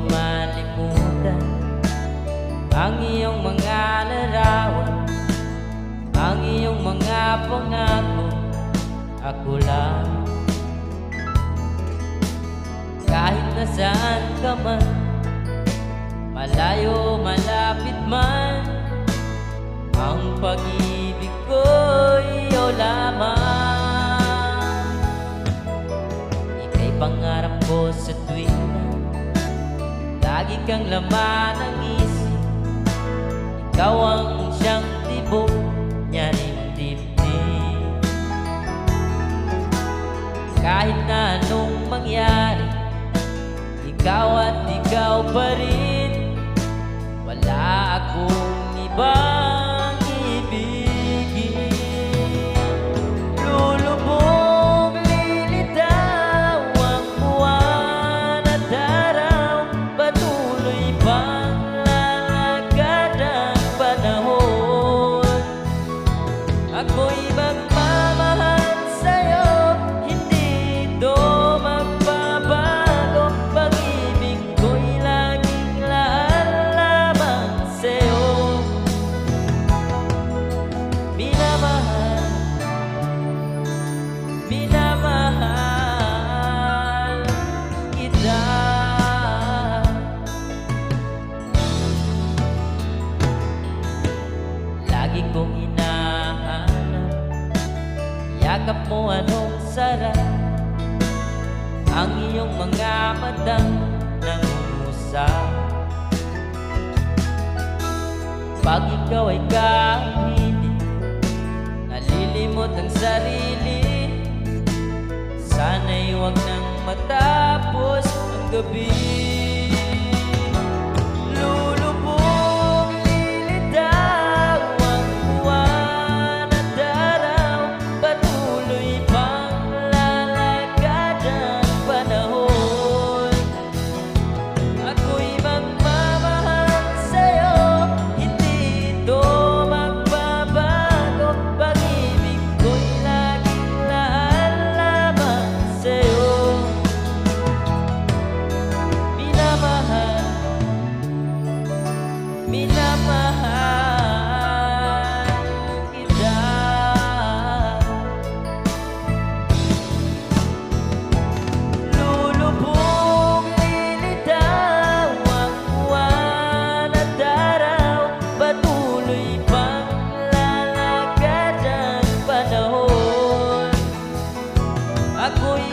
Malimutan ang iyong mga larawan, ang iyong mga pangako. Ako lang, kahit nasaan ka man, malayo malapit man, ang pag-ibig ko'y iyong lamang. Ika'y pangarap ko sa tuwing lagi kang laman ng isip. Ikaw ang siyang tibok niya ring dibdib. Kahit na anong mangyari, ikaw at ikaw pa rin. Wala akong ibang ibigin. Lulubog, lilitaw ang buwan at araw, patuloy pang lalakad ang panahon. Ako'y magmamahal sa'yo, hindi ito magbabago. Pag-ibig ko'y laging laan lamang sa'yo. Minamahal, minamahal kita. Lagi kong hinahanap, yakap mo anong sarap, ang iyong mga matang nangungusap. Pag ikaw ay kahilig, nalilimot ang sarili, sana'y huwag nang matapos ang gabi. Lulubog, lilitaw ang buwan at araw, patuloy pang lalakad ang panahon. Ako'y magmamahal sa'yo, hindi ito magbabago. Pag-ibig ko'y laging laan lamang sa'yo. Minamahal, minamahal kita. Lulubog, lilitaw ang buwan at araw, patuloy pang lalakad ang panahon. Ako'y